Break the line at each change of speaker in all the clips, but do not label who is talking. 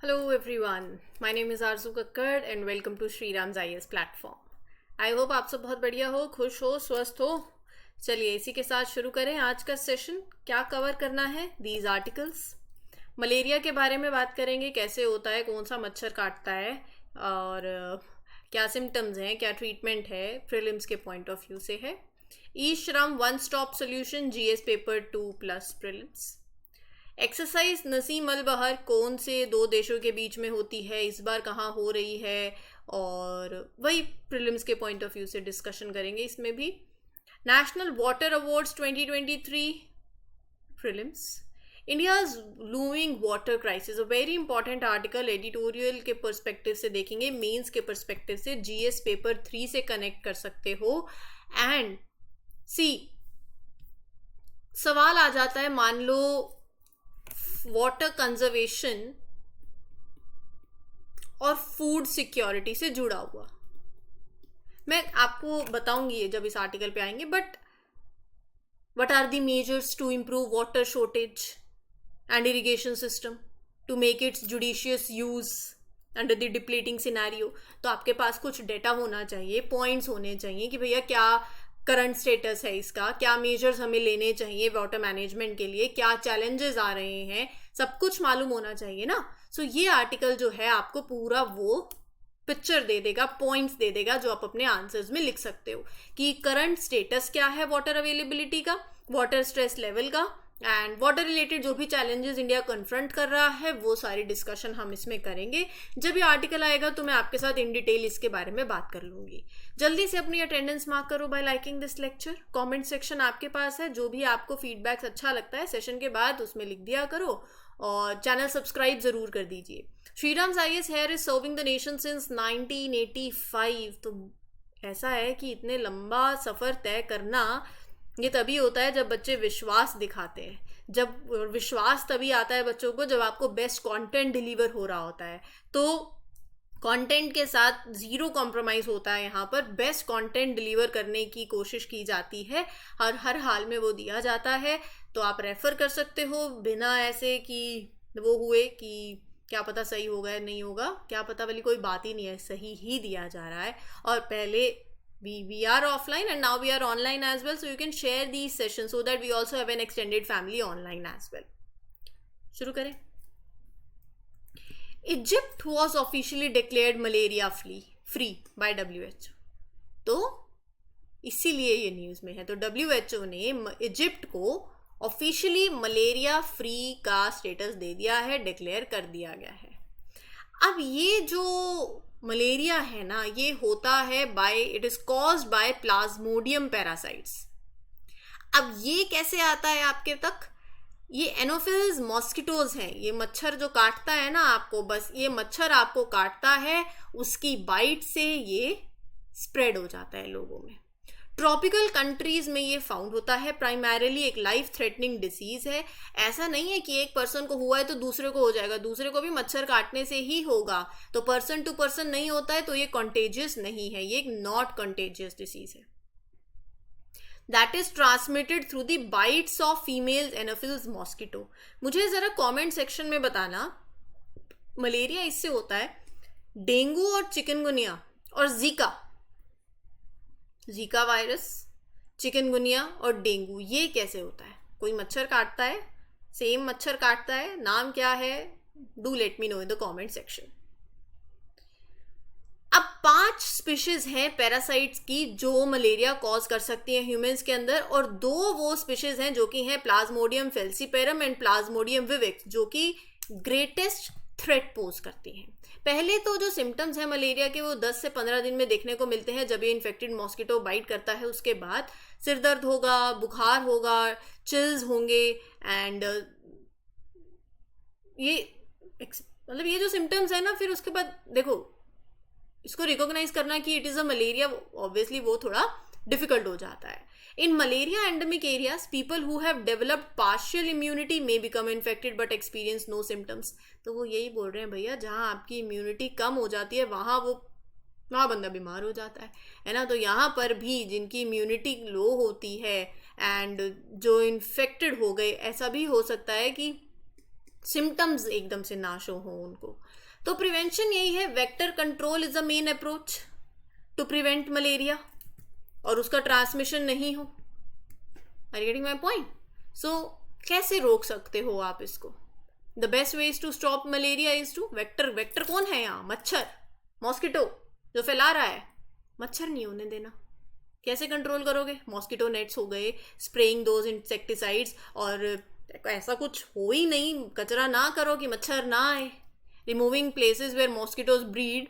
Hello everyone, my name is Arzu Kakkar and welcome to Shri Ram's IS platform. I hope आप सब बहुत बढ़िया हो, खुश हो, स्वस्थ हो. चलिए इसी के साथ शुरू करें आज का सेशन. क्या कवर करना है? These articles. मलेरिया के बारे में बात करेंगे, कैसे होता है, कौन सा मच्छर काटता है और क्या सिम्टम्स हैं, क्या ट्रीटमेंट है, प्रीलिम्स के पॉइंट ऑफ व्यू से है. E Shram one stop solution GS paper 2 plus prelims. Exercise Naseem Al Bahr कौन से दो देशों के बीच में होती है, इस बार कहाँ हो रही है, और वही प्रीलिम्स के पॉइंट ऑफ व्यू से डिस्कशन करेंगे इसमें भी. National water awards 2023 prelims. India's looming water crisis, a very important article. Editorial के पर्सपेक्टिव से देखेंगे, मेंस के पर्सपेक्टिव से, जीएस पेपर 3 से कनेक्ट कर सकते हो. एंड सी सवाल आ जाता है, मान लो वाटर कंजर्वेशन और फूड सिक्योरिटी से जुड़ा हुआ. मैं आपको बताऊंगी ये जब इस आर्टिकल पे आएंगे. But what are the measures to improve water shortage and irrigation system to make its judicious use under the depleting scenario? तो आपके पास कुछ डेटा होना चाहिए, पॉइंट्स होने चाहिए कि भैया क्या करंट स्टेटस है इसका, क्या मेजर्स हमें लेने चाहिए वाटर मैनेजमेंट के लिए, क्या चैलेंजेस आ रहे हैं, सब कुछ मालूम होना चाहिए ना. सो ये आर्टिकल जो है आपको पूरा वो पिक्चर दे देगा, पॉइंट्स दे देगा जो आप अपने आंसर्स में लिख सकते हो कि करंट स्टेटस क्या है वाटर अवेलेबिलिटी का, वाटर स्ट्रेस लेवल का, एंड वाटर रिलेटेड जो भी चैलेंजेस इंडिया कन्फ्रंट कर रहा है वो सारी डिस्कशन हम इसमें करेंगे. जब ये आर्टिकल आएगा तो मैं आपके साथ इन डिटेल इसके बारे में बात कर लूंगी. जल्दी से अपनी अटेंडेंस मार्क करो bye liking this lecture. Comment section आपके पास है, जो भी आपको फीडबैक अच्छा लगता है सेशन के बाद उसमें लिख दिया करो, और चैनल सब्सक्राइब जरूर कर दीजिए. Shriram's IAS here is serving the nation since 1985. तो ऐसा है कि इतने लंबा सफ़र तय करना ये तभी होता है जब बच्चे विश्वास दिखाते हैं. जब विश्वास तभी आता है बच्चों को जब आपको बेस्ट कंटेंट डिलीवर हो रहा होता है. तो कंटेंट के साथ ज़ीरो कॉम्प्रोमाइज़ होता है. यहाँ पर बेस्ट कंटेंट डिलीवर करने की कोशिश की जाती है और हर हाल में वो दिया जाता है. तो आप रेफ़र कर सकते हो बिना ऐसे कि वो हुए कि क्या पता सही होगा या नहीं होगा, क्या पता वाली कोई बात ही नहीं है, सही ही दिया जा रहा है. और पहले we are offline and now we are online as well, so you can share these sessions so that we also have an extended family online as well. शुरू करें. Egypt was officially declared malaria free by WHO. तो इसीलिए ये news में है. तो WHO ने Egypt को ऑफिशियली मलेरिया फ्री का स्टेटस दे दिया है, डिक्लेयर कर दिया गया है. अब ये जो मलेरिया है ना, ये होता है it is caused by Plasmodium parasites. अब ये कैसे आता है आपके तक? ये एनोफिल्स मॉस्किटोज हैं. ये मच्छर जो काटता है ना आपको, बस ये मच्छर आपको काटता है, उसकी बाइट से ये स्प्रेड हो जाता है लोगों में. ट्रॉपिकल कंट्रीज में ये फाउंड होता है. प्राइमरीली एक लाइफ थ्रेटनिंग डिसीज है. ऐसा नहीं है कि एक पर्सन को हुआ है तो दूसरे को हो जाएगा, दूसरे को भी मच्छर काटने से ही होगा. तो पर्सन टू पर्सन नहीं होता है, तो ये कंटेजियस नहीं है, ये एक नॉट कंटेजियस डिसीज है. That is transmitted through the bytes of female Anopheles mosquito. मुझे जरा कमेंट सेक्शन में बताना, मलेरिया इससे होता है. डेंगू और चिकनगुनिया और जीका वायरस, चिकनगुनिया और डेंगू, ये कैसे होता है? कोई मच्छर काटता है, सेम मच्छर काटता है, नाम क्या है? Do let me know in the comment section. अब 5 स्पीशीज हैं पैरासाइट्स की जो मलेरिया कॉज कर सकती हैं ह्यूमंस के अंदर, और 2 वो स्पीशीज हैं जो कि हैं प्लाज्मोडियम फेल्सीपेरम एंड प्लाज्मोडियम विविक्स, जो कि ग्रेटेस्ट थ्रेट पोज करती हैं. पहले तो जो सिम्टम्स हैं मलेरिया के वो 10 से 15 दिन में देखने को मिलते हैं जब ये इन्फेक्टेड मॉस्किटो बाइट करता है. उसके बाद सिर दर्द होगा, बुखार होगा, चिल्स होंगे, एंड ये मतलब ये जो सिम्टम्स है ना, फिर उसके बाद देखो इसको रिकॉग्नाइज करना कि it is a malaria, obviously वो थोड़ा डिफिकल्ट हो जाता है. In malaria endemic areas, people who have developed partial immunity may become infected but experience no symptoms. तो वो यही बोल रहे हैं भैया, जहाँ आपकी इम्यूनिटी कम हो जाती है वहाँ बंदा बीमार हो जाता है ना. तो यहाँ पर भी जिनकी इम्यूनिटी लो होती है एंड जो इन्फेक्टेड हो गए, ऐसा भी हो सकता है कि सिम्टम्स एकदम से ना शो हो उनको। तो प्रिवेंशन यही है, vector control is the main approach to prevent malaria, और उसका ट्रांसमिशन नहीं हो। Are you getting my point? So कैसे रोक सकते हो आप इसको? The best way is to stop malaria is to vector कौन है यहाँ? मच्छर, मॉस्किटो जो फैला रहा है। मच्छर नहीं होने देना। कैसे कंट्रोल करोगे? मॉस्किटो नेट्स हो गए, स्प्रेइंग दोज इंसेक्टिसाइड्स, और ऐसा कुछ हो ही नहीं, कचरा ना करो कि मच्छर ना आए। Removing places where mosquitoes breed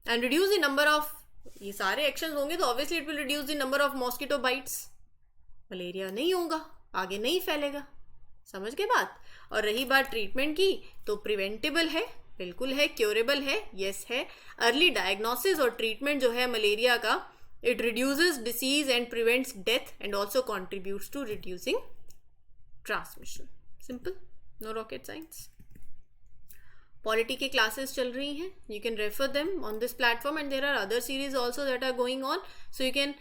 and reduce the number of, ये सारे एक्शंस होंगे तो obviously it will reduce the number of mosquito bites. Malaria नहीं होगा, आगे नहीं फैलेगा। समझ के बात? और रही बात ट्रीटमेंट की, तो प्रिवेंटेबल है, बिल्कुल है, क्योरेबल है, यस है। अर्ली डायग्नोसिस और ट्रीटमेंट जो है मलेरिया का, it reduces disease and prevents death and also contributes to reducing transmission. Simple, no rocket science. Polity की क्लासेस चल रही हैं, you can refer them on this platform, and there are other series also that are going on, so you can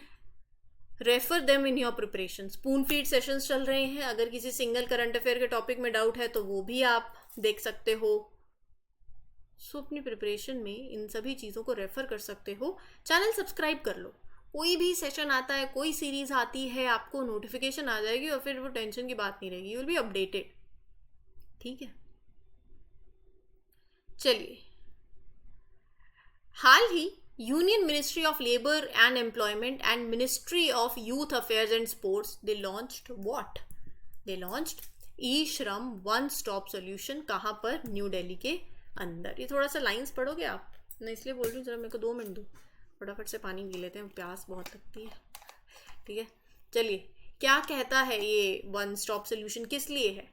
refer them in your preparation. Spoon feed sessions चल रहे हैं, अगर किसी single current affair के topic में doubt है तो वो भी आप देख सकते हो। सो अपनी प्रिपरेशन में इन सभी चीज़ों को रेफर कर सकते हो। चैनल सब्सक्राइब कर लो, कोई भी सेशन आता है, कोई सीरीज आती है, आपको नोटिफिकेशन आ जाएगी और फिर वो टेंशन की बात नहीं रहेगी, यू विल बी अपडेटेड। ठीक है, चलिए। हाल ही union ministry of labour and employment and ministry of youth affairs and sports, they launched what? They launched e Shram one stop solution. कहाँ पर? न्यू दिल्ली के अंदर। ये थोड़ा सा लाइंस पढ़ोगे आप? मैं इसलिए बोल रही हूँ, जरा मेरे को 2 मिनट दो, फटाफट से पानी पी लेते हैं, प्यास बहुत लगती है। ठीक है, चलिए। क्या कहता है ये वन स्टॉप सोल्यूशन, किस लिए है?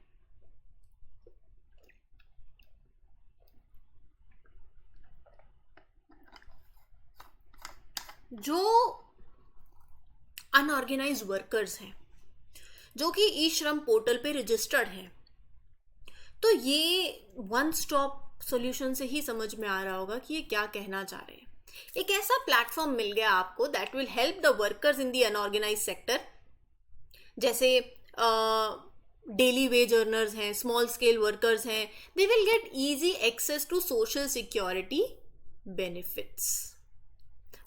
जो अनऑर्गेनाइज्ड वर्कर्स हैं, जो कि ई श्रम पोर्टल पे रजिस्टर्ड हैं, तो ये वन स्टॉप सॉल्यूशन से ही समझ में आ रहा होगा कि ये क्या कहना चाह रहे हैं। एक ऐसा प्लेटफॉर्म मिल गया आपको that will help the workers in the unorganised sector, जैसे डेली वेज अर्नर्स हैं, स्मॉल स्केल वर्कर्स हैं, they will get easy access to social security benefits.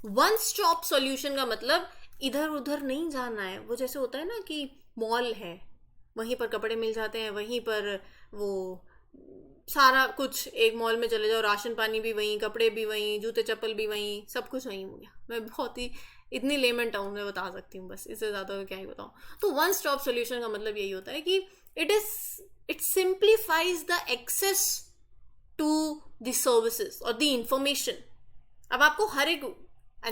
One stop solution का मतलब इधर उधर नहीं जाना है। वो जैसे होता है ना कि मॉल है, वहीं पर कपड़े मिल जाते हैं, वहीं पर वो सारा कुछ, एक मॉल में चले जाओ, राशन पानी भी वहीं, कपड़े भी वहीं, जूते चप्पल भी वहीं, सब कुछ वहीं हो गया। मैं बहुत ही इतनी लेमन टाउन में बता सकती हूँ, बस इससे ज़्यादा क्या ही बताऊँ। तो वन स्टॉप सोल्यूशन का मतलब यही होता है कि it simplifies the access to the services और द इंफॉर्मेशन। अब आपको हर एक,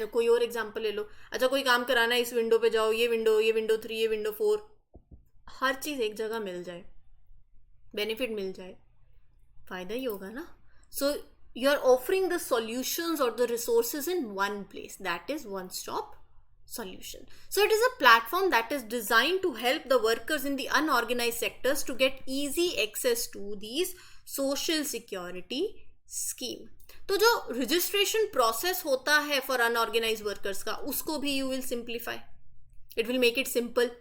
कोई और एग्जाम्पल ले लो, अच्छा कोई काम कराना है, इस विंडो पे जाओ, ये विंडो 3, ये विंडो 4, हर चीज़ एक जगह मिल जाए, बेनिफिट मिल जाए, फायदा ही होगा ना। So you are offering the solutions और the resources in one place, that is one stop solution. So it is a platform that is designed to help the workers in the unorganized sectors to get easy access to these social security scheme. तो जो registration process होता है for unorganised workers का, उसको भी you will simplify. It will make it simple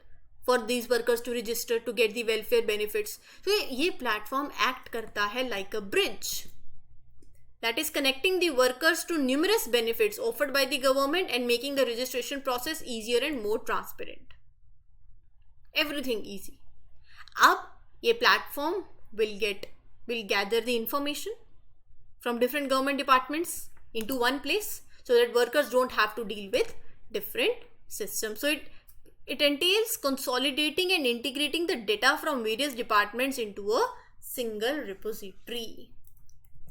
for these workers to register to get the welfare benefits. तो ये platform act करता है like a bridge that is connecting the workers to numerous benefits offered by the government and making the registration process easier and more transparent. Everything easy. अब ये platform will gather the information from different government departments into one place so that workers don't have to deal with different systems. So it entails consolidating and integrating the data from various departments into a single repository.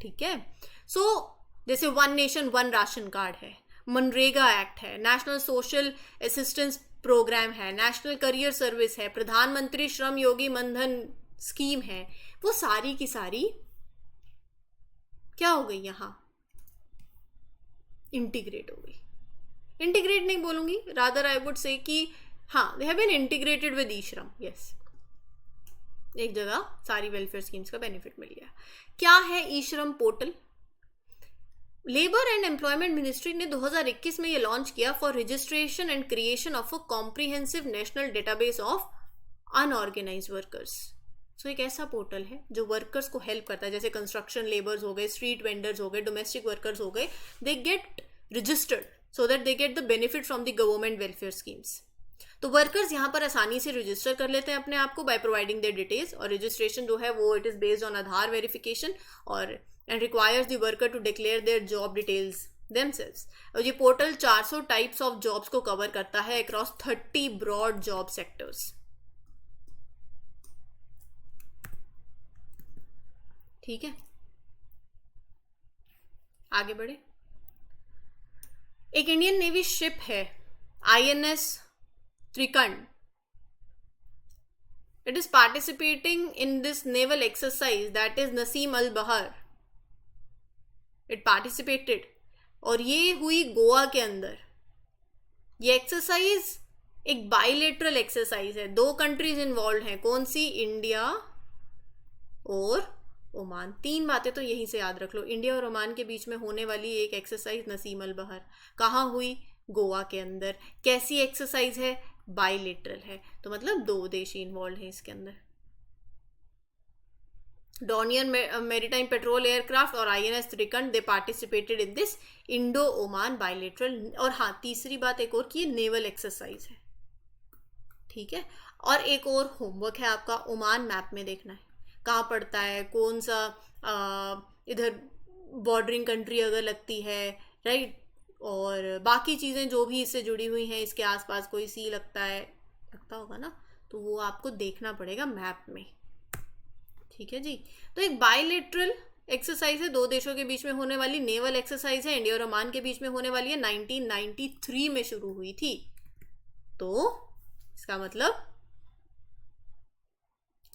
ठीक है. सो जैसे one nation one ration card है, MNREGA act है, national social assistance programme है, national career service है, प्रधानमंत्री Shram Yogi Mandhan scheme है, वो सारी की सारी क्या हो गई, यहाँ इंटीग्रेट हो गई. इंटीग्रेट नहीं बोलूंगी, रादर आई वुड से कि हाँ, they have been integrated with e Shram. Yes, एक जगह सारी वेलफेयर स्कीम्स का बेनिफिट मिल गया. क्या है e Shram portal? Labour and employment ministry ने 2021 में ये लॉन्च किया for registration and creation of a comprehensive national database of unorganised workers. So एक ऐसा पोर्टल है जो वर्कर्स को हेल्प करता है, जैसे कंस्ट्रक्शन लेबर्स हो गए, स्ट्रीट वेंडर्स हो गए, डोमेस्टिक वर्कर्स हो गए, they get registered so that they get the benefit from the government welfare schemes. तो वर्कर्स यहाँ पर आसानी से रजिस्टर कर लेते हैं अपने आप को बाय प्रोवाइडिंग देयर डिटेल्स, और रजिस्ट्रेशन जो है वो it is based on Aadhaar verification और and requires the worker to declare their job details themselves। और ये पोर्टल 400 टाइप्स ऑफ जॉब्स को कवर करता है अक्रॉस 30 ब्रॉड जॉब सेक्टर्स। ठीक है, आगे बढ़े। एक इंडियन नेवी शिप है INS Trikand. It is participating in this naval exercise that is Naseem Al Bahr. It participated, और ये हुई गोवा के अंदर। ये एक्सरसाइज एक बाइलेटरल एक्सरसाइज है, 2 कंट्रीज इन्वॉल्व हैं। कौन सी? इंडिया और ओमान। 3 बातें तो यहीं से याद रख लो। इंडिया और ओमान के बीच में होने वाली एक एक्सरसाइज नसीम अल बहर कहाँ हुई? गोवा के अंदर। कैसी एक्सरसाइज है? बाइलेटरल है, तो मतलब 2 देश इन्वॉल्व हैं इसके अंदर। डॉनियर मेरीटाइम पेट्रोल एयरक्राफ्ट और INS Trikand they participated in this Indo Oman bilateral. और हाँ, तीसरी बात एक और की, नेवल एक्सरसाइज है। ठीक है, और एक और होमवर्क है आपका, ओमान मैप में देखना है कहाँ पड़ता है, कौन सा इधर बॉर्डरिंग कंट्री अगर लगती है, राइट, और बाकी चीज़ें जो भी इससे जुड़ी हुई हैं, इसके आसपास कोई सी लगता होगा ना, तो वो आपको देखना पड़ेगा मैप में। ठीक है जी। तो एक बाइलेटरल एक्सरसाइज है, 2 देशों के बीच में होने वाली नेवल एक्सरसाइज है, इंडिया और ओमान के बीच में होने वाली है, 1993 में शुरू हुई थी। तो इसका मतलब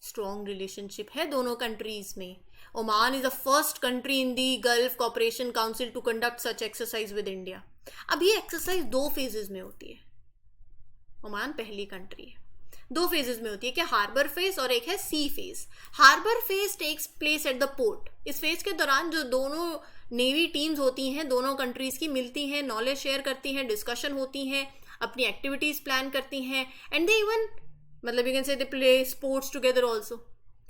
स्ट्रॉन्ग रिलेशनशिप है दोनों कंट्रीज में। Oman is the first country in the Gulf Cooperation Council to conduct such exercise with India. अब ये एक्सरसाइज 2 फेजेस में होती है। ओमान पहली कंट्री है, 2 फेजेस में होती है, क्या? हार्बर फेज और एक है sea phase. Harbour phase takes place at the port. इस फेज के दौरान जो दोनों नेवी टीम्स होती हैं दोनों कंट्रीज की, मिलती हैं, नॉलेज शेयर करती हैं, डिस्कशन होती हैं, अपनी एक्टिविटीज प्लान करती हैं, एंड दे इवन मतलब you can say they play sports together also,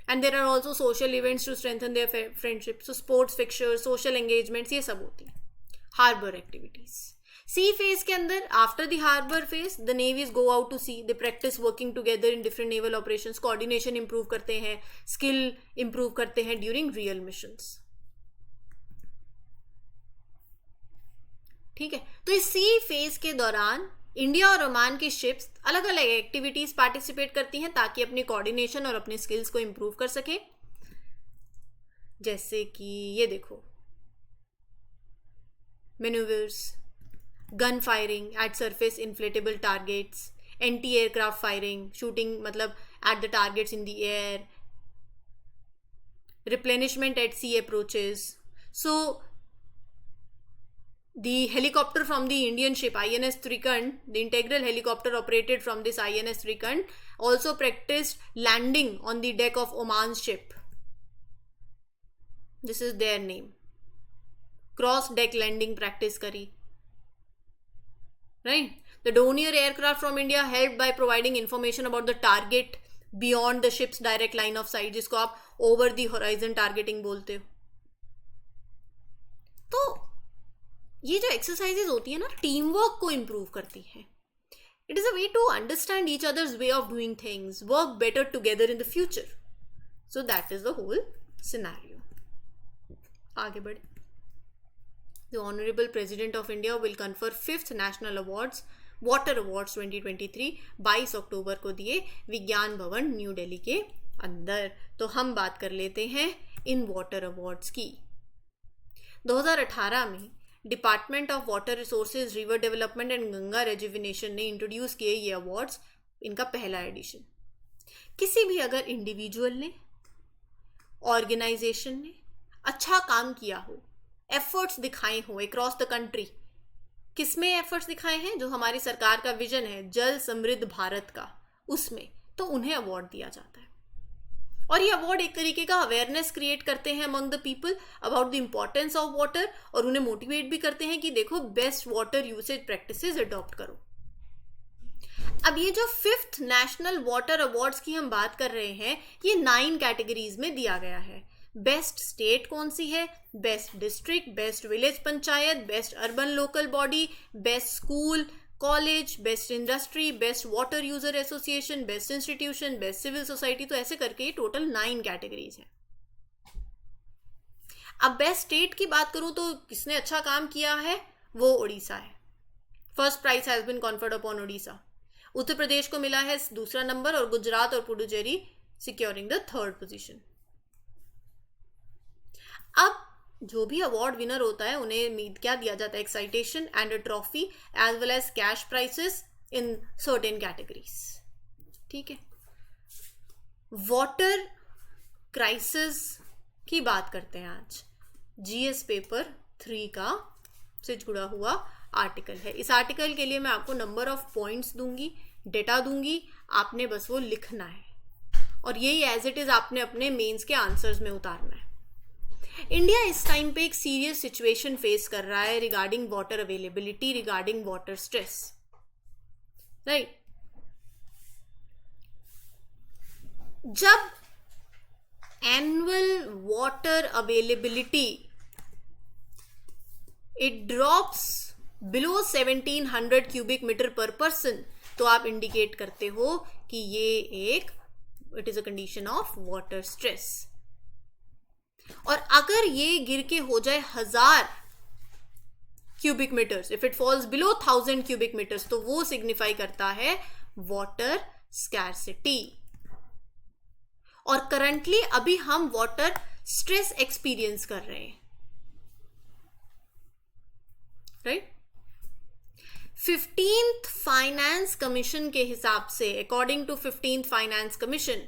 and there are also social events to strengthen their friendship. So sports fixtures, social engagements, ये सब होती हैं हार्बर एक्टिविटीज। सी फेज के अंदर, after the harbour phase, the navies go out to sea, they practise working together in different naval operations, coordination improve करते हैं, skill improve करते हैं ड्यूरिंग रियल मिशंस। ठीक है, तो इस सी फेज के दौरान इंडिया और ओमान की शिप्स अलग अलग एक्टिविटीज पार्टिसिपेट करती हैं ताकि अपनी कोऑर्डिनेशन और अपने स्किल्स को इंप्रूव कर सके। जैसे कि ये देखो, manoeuvres, gun firing at surface inflatable targets, anti aircraft firing, shooting मतलब at the targets in the air, replenishment at sea approaches. So the helicopter from the Indian ship INS Trikand, the integral helicopter operated from this INS Trikand, also practiced landing on the deck of Oman's ship. This is their name. Cross deck landing practice kari. Right? The Dornier aircraft from India helped by providing information about the target beyond the ship's direct line of sight, जिसको आप over the horizon targeting बोलते हो। तो ये जो exercises होती है ना, टीम वर्क को इम्प्रूव करती है। It is a way to understand each other's way of doing things, work better together in the future. So that is the whole scenario. आगे बढ़े। The honourable president of India will confer 5th national awards, water awards 2023 22 अक्टूबर को दिए विज्ञान भवन new Delhi के अंदर। तो हम बात कर लेते हैं इन वाटर अवार्ड्स की। 2018 में department of water resources, river development and Ganga rejuvenation ने इंट्रोड्यूस किए ये अवार्ड्स। इनका पहला एडिशन। किसी भी अगर इंडिविजुअल ने, ऑर्गेनाइजेशन ने अच्छा काम किया हो, एफर्ट्स दिखाए हो अक्रॉस द कंट्री, किसमें एफर्ट्स दिखाए हैं? जो हमारी सरकार का विजन है जल समृद्ध भारत का, उसमें, तो उन्हें अवार्ड दिया जाता है। और ये अवार्ड एक तरीके का अवेयरनेस क्रिएट करते हैं among the people about the importance of water, और उन्हें मोटिवेट भी करते हैं कि देखो best water usage practices adopt करो। अब ये जो 5th नेशनल वाटर अवार्ड्स की हम बात कर रहे हैं, ये 9 कैटेगरीज में दिया गया है। बेस्ट स्टेट कौन सी है? Best district, best village panchayat, best urban local body, best school college, best industry, best water user association, best institution, best civil society. तो ऐसे करके टोटल 9 कैटेगरीज है। अब बेस्ट स्टेट की बात करूं तो किसने अच्छा काम किया है? वो उड़ीसा है। First prize has been conferred upon Orissa. Uttar Pradesh को मिला है दूसरा नंबर और गुजरात और Puducherry securing the 3rd position. अब जो भी अवार्ड विनर होता है उन्हें क्या दिया जाता है? Excitation and a trophy as well as cash prizes in certain categories. ठीक है, वाटर क्राइसिस की बात करते हैं आज। जीएस पेपर 3 का से जुड़ा हुआ आर्टिकल है। इस आर्टिकल के लिए मैं आपको नंबर ऑफ पॉइंट्स दूंगी, डेटा दूंगी, आपने बस वो लिखना है और यही एज इट इज आपने अपने मेंस के आंसर्स में उतारना है। इंडिया इस टाइम पे एक सीरियस सिचुएशन फेस कर रहा है regarding water availability, regarding water stress, right. जब annual water availability it drops below 1700 cubic metre per person, तो आप इंडिकेट करते हो कि ये it is a condition of water stress. और अगर ये गिर के हो जाए 1000 cubic metres, if it falls below 1000 cubic metres, तो वो सिग्निफाई करता है वाटर स्कैर्सिटी। और करंटली अभी हम वाटर स्ट्रेस एक्सपीरियंस कर रहे हैं, राइट। 15th फाइनेंस कमीशन के हिसाब से, according to 15th finance commission,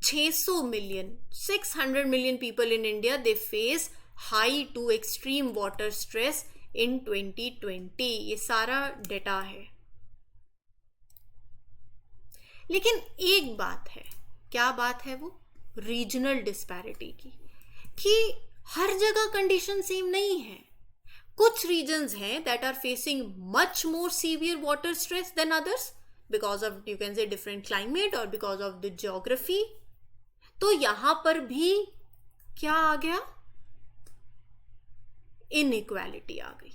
600 million, 600 million people in India, they face high to extreme water stress in 2020। ये सारा डेटा है। लेकिन एक बात है, क्या बात है वो? रीजनल डिस्पैरिटी की, कि हर जगह कंडीशन सेम नहीं है। कुछ रीजन्स हैं that are facing much more severe water stress than others because of, you can say, different climate और बिकॉज ऑफ द ज्योग्राफी। तो यहां पर भी क्या आ गया? इनइक्वालिटी आ गई।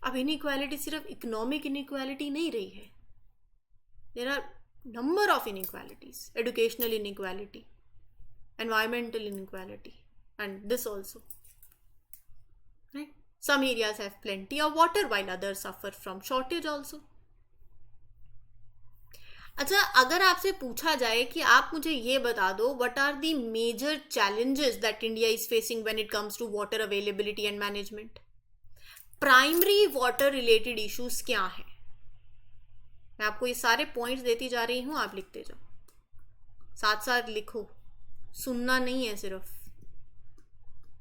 अब इनइक्वालिटी सिर्फ इकोनॉमिक इनइक्वालिटी नहीं रही है, there are number of inequalities, educational inequality, environmental inequality, and this also, right. Some areas have plenty of water while others suffer from shortage also. अच्छा, अगर आपसे पूछा जाए कि आप मुझे ये बता दो, what are the major challenges that India is facing when it comes to water availability and management, primary water related issues क्या है? मैं आपको ये सारे पॉइंट्स देती जा रही हूं, आप लिखते जाओ, साथ साथ लिखो, सुनना नहीं है सिर्फ।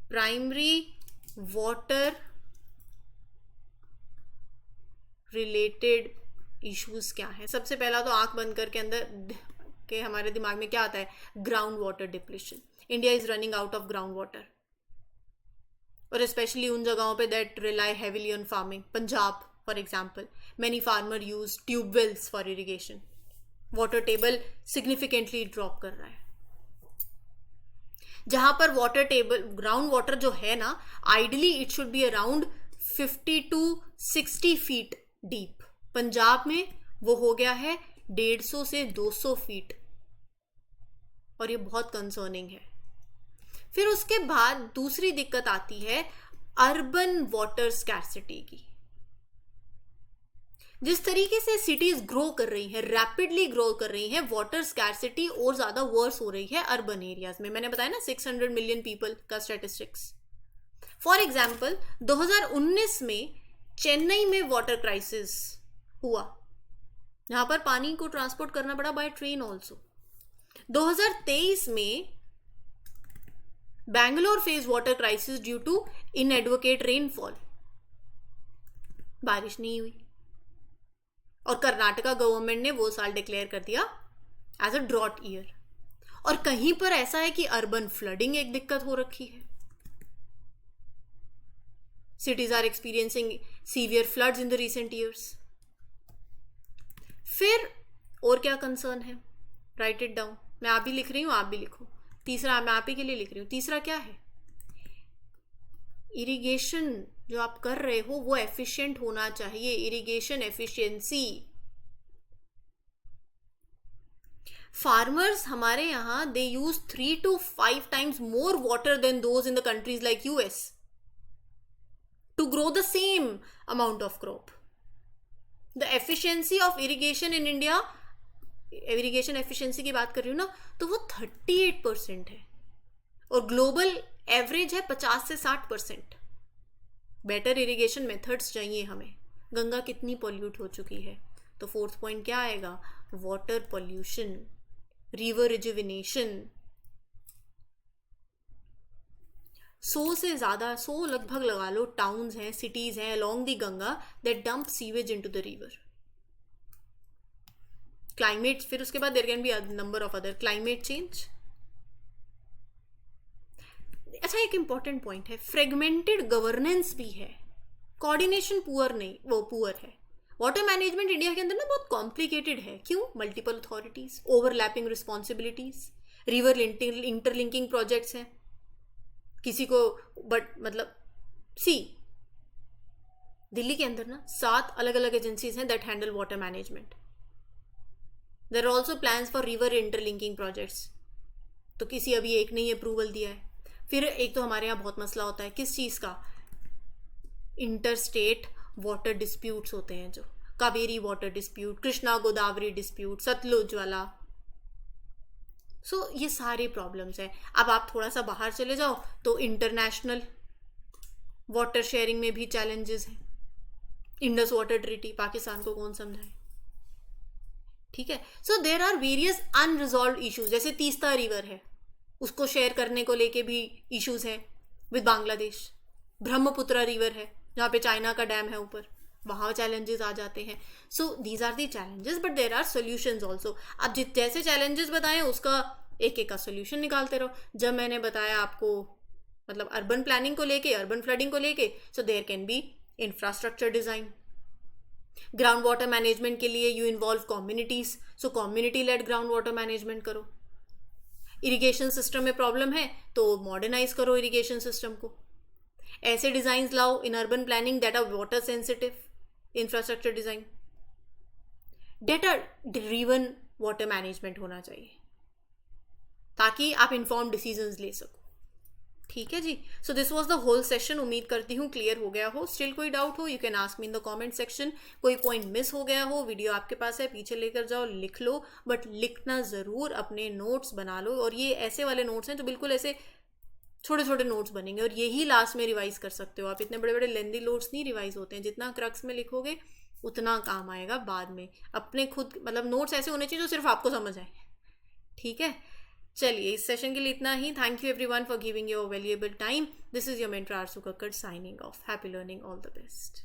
प्राइमरी वाटर रिलेटेड इश्यूज क्या है? सबसे पहला तो आंख बंद करके अंदर के हमारे दिमाग में क्या आता है? Ground water depletion. India is running out of ground water, और स्पेशली उन जगहों पे that rely heavily on farming. Punjab for example, many farmer use tube wells for irrigation. Water table significantly drop कर रहा है। जहां पर वाटर टेबल, ग्राउंड वाटर जो है ना, ideally it should be around 50 to 60 feet deep. Punjab में वो हो गया है 150 से 200 फीट, और ये बहुत कंसर्निंग है। फिर उसके बाद दूसरी दिक्कत आती है अर्बन वाटर स्कैर्सिटी की। जिस तरीके से सिटीज ग्रो कर रही हैं, रैपिडली ग्रो कर रही हैं, वाटर स्कैर्सिटी और ज्यादा वर्स हो रही है अर्बन एरियाज में। मैंने बताया ना 600 मिलियन पीपल का स्टैटिस्टिक्स। फॉर एग्जाम्पल 2019 में चेन्नई में वाटर क्राइसिस हुआ, जहां पर पानी को ट्रांसपोर्ट करना पड़ा बाय ट्रेन ऑल्सो। 2023 में Bangalore face water crisis due to inadequate rainfall, बारिश नहीं हुई, और कर्नाटका गवर्नमेंट ने वो साल डिक्लेयर कर दिया एज अ ड्रॉट ईयर। और कहीं पर ऐसा है कि अर्बन फ्लडिंग एक दिक्कत हो रखी है। Cities are experiencing severe floods in the recent years. फिर और क्या कंसर्न है, राइट इट डाउन, मैं आप भी लिख रही हूँ, आप भी लिखो। तीसरा मैं आप ही के लिए लिख रही हूँ। तीसरा क्या है, इरिगेशन जो आप कर रहे हो वो एफिशिएंट होना चाहिए, इरिगेशन एफिशिएंसी। फार्मर्स हमारे यहाँ दे use 3 to 5 times more water than those in the countries like US to grow the same amount of crop. The efficiency of irrigation in India, irrigation efficiency की बात कर रही हूँ ना, तो वो 38% है और ग्लोबल एवरेज है 50 से 60%। बेटर इरिगेशन मेथड्स चाहिए हमें। गंगा कितनी पॉल्यूट हो चुकी है, तो फोर्थ पॉइंट क्या आएगा, वाटर पॉल्यूशन, रिवर रिजुविनेशन। 100 से ज़्यादा, 100 लगभग लगा लो, टाउन्स हैं, सिटीज़ हैं along the Ganga that dump sewage into the river. Climate, फिर उसके बाद there can be number of other, climate change. अच्छा, एक इंपॉर्टेंट पॉइंट है, फ्रेगमेंटेड गवर्नेंस भी है, कोऑर्डिनेशन पुअर नहीं, वो पुअर है। वाटर मैनेजमेंट इंडिया के अंदर ना बहुत कॉम्प्लिकेटेड है। क्यों? Multiple authorities, overlapping responsibilities, river interlinking projects हैं किसी को, बट मतलब सी दिल्ली के अंदर ना 7 अलग अलग एजेंसीज हैं that handle water management. There are also plans for river interlinking projects, तो किसी अभी एक ने ही अप्रूवल दिया है। फिर एक तो हमारे यहाँ बहुत मसला होता है किस चीज़ का, इंटर स्टेट वाटर डिस्प्यूट्स होते हैं, जो Kaveri water dispute, Krishna Godavari dispute, Sutlej वाला। सो ये सारे प्रॉब्लम्स हैं। अब आप थोड़ा सा बाहर चले जाओ तो इंटरनेशनल वाटर शेयरिंग में भी चैलेंजेस हैं। इंडस वाटर ट्रीटी पाकिस्तान को कौन समझाए, ठीक है। So there are various unresolved issues, जैसे तीस्ता रिवर है, उसको शेयर करने को लेके भी इश्यूज हैं विद बांग्लादेश। ब्रह्मपुत्र रिवर है जहाँ पे चाइना का डैम है ऊपर, वहाँ चैलेंजेस आ जाते हैं। So these are the challenges but there are solutions also. अब जैसे चैलेंजेस बताएं उसका एक एक का सोल्यूशन निकालते रहो। जब मैंने बताया आपको मतलब अर्बन प्लानिंग को लेके, अर्बन फ्लडिंग को लेके, so there can be infrastructure design. Ground water management के लिए you involve communities, so community led ground water management करो। इरिगेशन सिस्टम में प्रॉब्लम है तो मॉडर्नाइज करो इरिगेशन सिस्टम को। ऐसे डिजाइन लाओ in urban planning that are water sensitive, infrastructure design. Data driven water management होना चाहिए ताकि आप इन्फॉर्म डिसीजंस ले सको, ठीक है जी। So this was the whole session. उम्मीद करती हूँ क्लियर हो गया हो। स्टिल कोई डाउट हो you can ask me in the comment section. कोई पॉइंट मिस हो गया हो, वीडियो आपके पास है, पीछे लेकर जाओ, लिख लो, बट लिखना ज़रूर, अपने नोट्स बना लो। और ये ऐसे वाले नोट्स हैं जो बिल्कुल ऐसे छोटे छोटे नोट्स बनेंगे और यही लास्ट में रिवाइज कर सकते हो आप। इतने बड़े बड़े लेंदी नोट्स नहीं रिवाइज होते हैं, जितना क्रक्स में लिखोगे उतना काम आएगा बाद में। अपने खुद मतलब नोट्स ऐसे होने चाहिए जो सिर्फ आपको समझ आए, ठीक है। चलिए इस सेशन के लिए इतना ही। Thank you everyone for giving your valuable time. This is your mentor Arsoo Kakkar signing off. Happy learning, all the best.